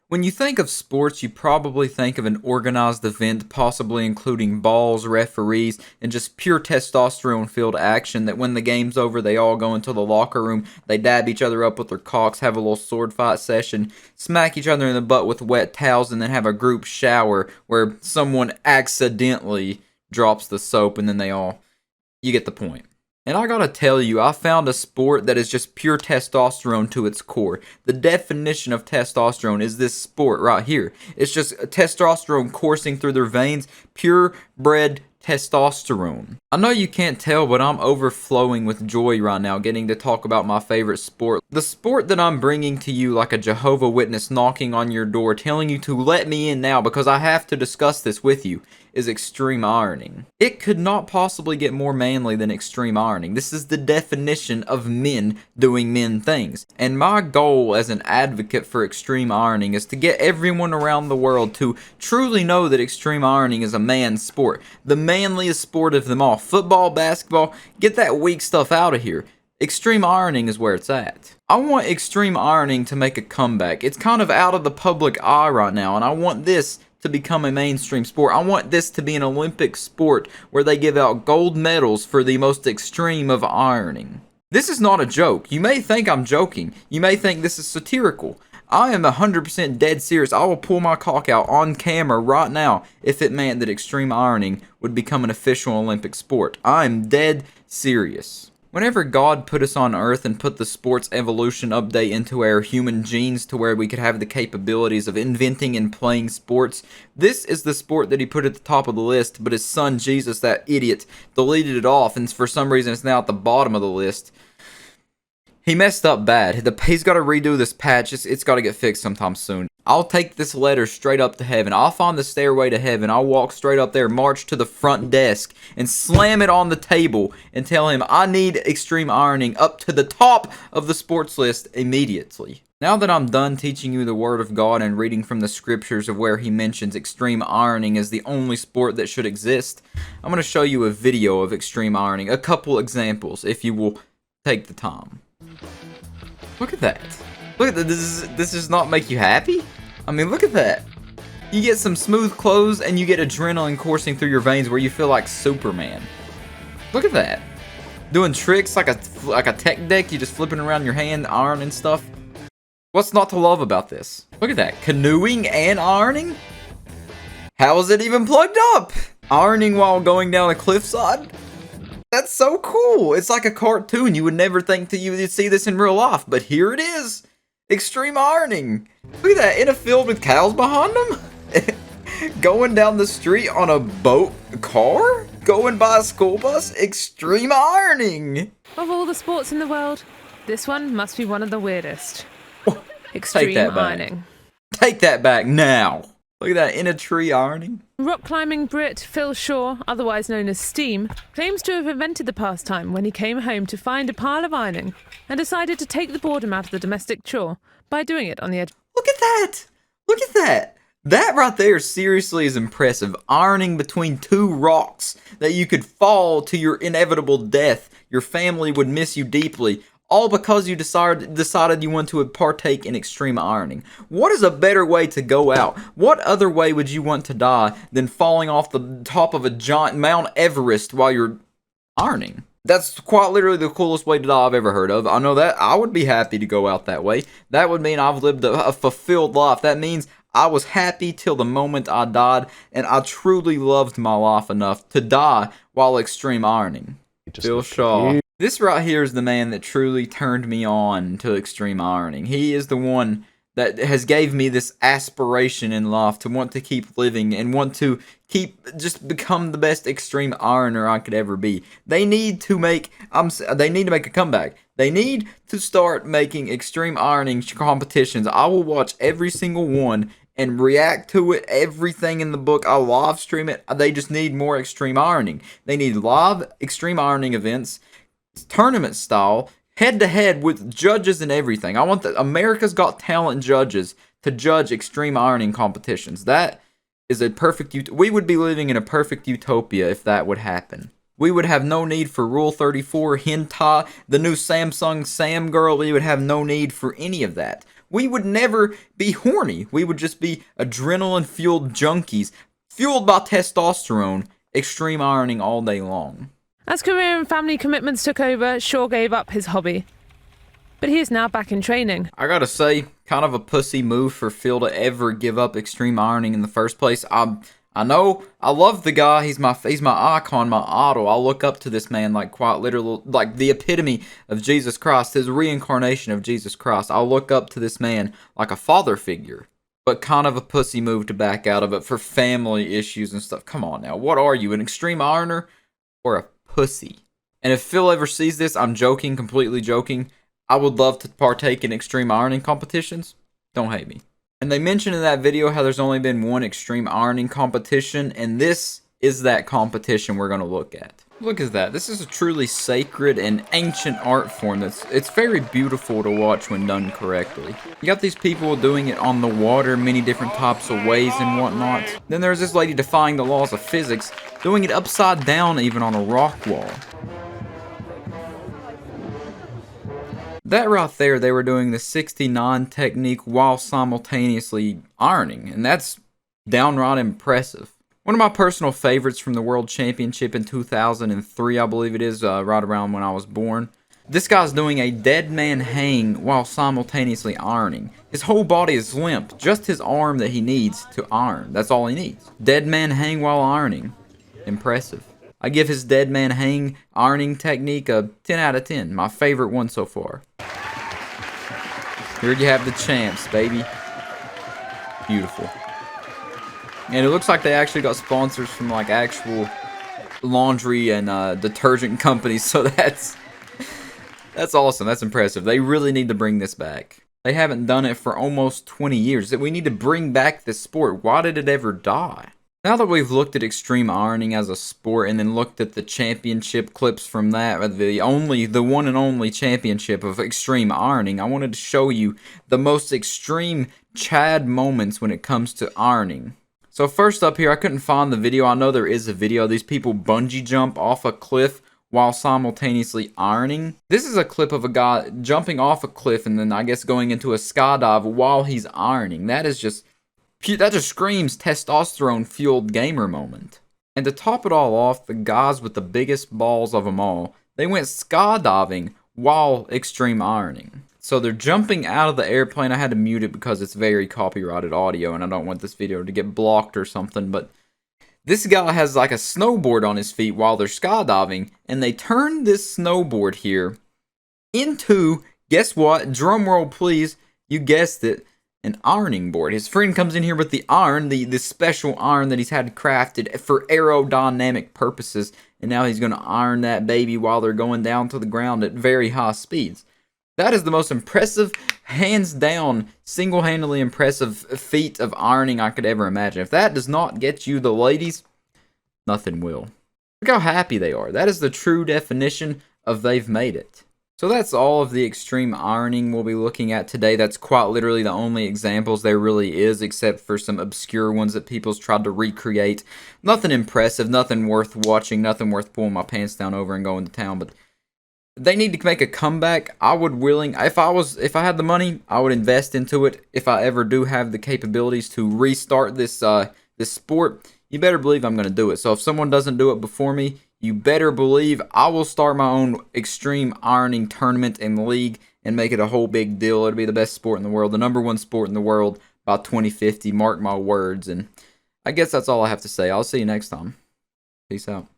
When you think of sports, you probably think of an organized event, possibly including balls, referees, and just pure testosterone-filled action that when the game's over, they all go into the locker room, they dab each other up with their cocks, have a little sword fight session, smack each other in the butt with wet towels, and then have a group shower where someone accidentally drops the soap and then they all... You get the point. And I gotta tell you, I found a sport that is just pure testosterone to its core. The definition of testosterone is this sport right here. It's just testosterone coursing through their veins, purebred testosterone. I know you can't tell, but I'm overflowing with joy right now getting to talk about my favorite sport. The sport that I'm bringing to you like a Jehovah's Witness knocking on your door, telling you to let me in now because I have to discuss this with you, is extreme ironing. It could not possibly get more manly than extreme ironing. This is the definition of men doing men things. And my goal as an advocate for extreme ironing is to get everyone around the world to truly know that extreme ironing is a man's sport. The manliest sport of them all. Football, basketball, get that weak stuff out of here. Extreme ironing is where it's at. I want extreme ironing to make a comeback. It's kind of out of the public eye right now, and I want this to become a mainstream sport. I want this to be an Olympic sport where they give out gold medals for the most extreme of ironing. This is not a joke. You may think I'm joking. You may think this is satirical. I am 100% dead serious. I will pull my cock out on camera right now if it meant that extreme ironing would become an official Olympic sport. I am dead serious. Whenever God put us on Earth and put the sports evolution update into our human genes to where we could have the capabilities of inventing and playing sports, this is the sport that he put at the top of the list, but his son Jesus, that idiot, deleted it off, and for some reason it's now at the bottom of the list. He messed up bad. He's got to redo this patch. It's got to get fixed sometime soon. I'll take this letter straight up to heaven. I'll find the stairway to heaven. I'll walk straight up there, march to the front desk, and slam it on the table and tell him I need extreme ironing up to the top of the sports list immediately. Now that I'm done teaching you the Word of God and reading from the scriptures of where he mentions extreme ironing as the only sport that should exist, I'm going to show you a video of extreme ironing. A couple examples, if you will take the time. Look at that. Look at that. This does not make you happy? I mean, look at that. You get some smooth clothes and you get adrenaline coursing through your veins where you feel like Superman. Look at that. Doing tricks like a tech deck, you just flipping around your hand, ironing stuff. What's not to love about this? Look at that. Canoeing and ironing? How is it even plugged up? Ironing while going down a cliffside? That's so cool. It's like a cartoon. You would never think that you would see this in real life, but here it is. Extreme ironing. Look at that, in a field with cows behind them. Going down the street on a car? Going by a school bus? Extreme ironing. Of all the sports in the world, this one must be one of the weirdest. Extreme Take that back. ironing. Take that back now. Look at that, in a tree ironing. Rock climbing Brit Phil Shaw, otherwise known as Steam, claims to have invented the pastime when he came home to find a pile of ironing and decided to take the boredom out of the domestic chore by doing it on the edge. Look at that! Look at that! That right there seriously is impressive. Ironing between two rocks that you could fall to your inevitable death. Your family would miss you deeply. All because you decided you want to partake in extreme ironing. What is a better way to go out? What other way would you want to die than falling off the top of a giant Mount Everest while you're ironing? That's quite literally the coolest way to die I've ever heard of. I know that. I would be happy to go out that way. That would mean I've lived a fulfilled life. That means I was happy till the moment I died, and I truly loved my life enough to die while extreme ironing. Phil Shaw. This right here is the man that truly turned me on to extreme ironing. He is the one that has gave me this aspiration in life to want to keep living and want to just become the best extreme ironer I could ever be. They need to make a comeback. They need to start making extreme ironing competitions. I will watch every single one and react to it, everything in the book. I'll live stream it. They just need more extreme ironing. They need live extreme ironing events, tournament style, head to head with judges and everything. I want the America's Got Talent judges to judge extreme ironing competitions. That is a perfect we would be living in a perfect utopia if that would happen. We would have no need for Rule 34, hentai, the new Samsung Sam Girl. We would have no need for any of that. we would never be horny. We would just be adrenaline-fueled junkies, fueled by testosterone, extreme ironing all day long. As career and family commitments took over, Shaw gave up his hobby. But he is now back in training. I gotta say, kind of a pussy move for Phil to ever give up extreme ironing in the first place. I know, I love the guy, he's my icon, my idol. I look up to this man like quite literally, like the epitome of Jesus Christ, his reincarnation of Jesus Christ. I look up to this man like a father figure. But kind of a pussy move to back out of it for family issues and stuff. Come on now, what are you, an extreme ironer or a pussy? And if Phil ever sees this, I'm joking, completely joking. I would love to partake in extreme ironing competitions. Don't hate me. And they mentioned in that video how there's only been one extreme ironing competition, and this is that competition we're going to look at. Look at that. This is a truly sacred and ancient art form it's very beautiful to watch when done correctly. You got these people doing it on the water, many different types of ways and whatnot. Then there's this lady defying the laws of physics, doing it upside down even on a rock wall. That right there, they were doing the 69 technique while simultaneously ironing, and that's downright impressive. One of my personal favorites from the World Championship in 2003, I believe it is, right around when I was born. This guy's doing a dead man hang while simultaneously ironing. His whole body is limp, just his arm that he needs to iron. That's all he needs. Dead man hang while ironing. Impressive. I give his dead man hang ironing technique a 10 out of 10. My favorite one so far. Here you have the champs, baby. Beautiful. And it looks like they actually got sponsors from like actual laundry and detergent companies. So that's awesome. That's impressive. They really need to bring this back. They haven't done it for almost 20 years. We need to bring back this sport. Why did it ever die? Now that we've looked at extreme ironing as a sport and then looked at the championship clips from that, the one and only championship of extreme ironing, I wanted to show you the most extreme Chad moments when it comes to ironing. So first up here, I couldn't find the video. I know there is a video. These people bungee jump off a cliff while simultaneously ironing. This is a clip of a guy jumping off a cliff and then I guess going into a skydive while he's ironing. That just screams testosterone-fueled gamer moment. And to top it all off, the guys with the biggest balls of them all, they went skydiving while extreme ironing. So they're jumping out of the airplane. I had to mute it because it's very copyrighted audio and I don't want this video to get blocked or something, but this guy has like a snowboard on his feet while they're skydiving, and they turn this snowboard here into, guess what? Drum roll please, you guessed it, an ironing board. His friend comes in here with the iron, the special iron that he's had crafted for aerodynamic purposes, and now he's going to iron that baby while they're going down to the ground at very high speeds. That is the most impressive, hands down, single-handedly impressive feat of ironing I could ever imagine. If that does not get you the ladies, nothing will. Look how happy they are. That is the true definition of they've made it. So that's all of the extreme ironing we'll be looking at today. That's quite literally the only examples there really is, except for some obscure ones that people's tried to recreate. Nothing impressive, nothing worth watching, nothing worth pulling my pants down over and going to town, but they need to make a comeback. If I had the money, I would invest into it. If I ever do have the capabilities to restart this sport, you better believe I'm going to do it. So if someone doesn't do it before me, you better believe I will start my own extreme ironing tournament and league and make it a whole big deal. It'll be the best sport in the world, the #1 sport in the world by 2050. Mark my words. And I guess that's all I have to say. I'll see you next time. Peace out.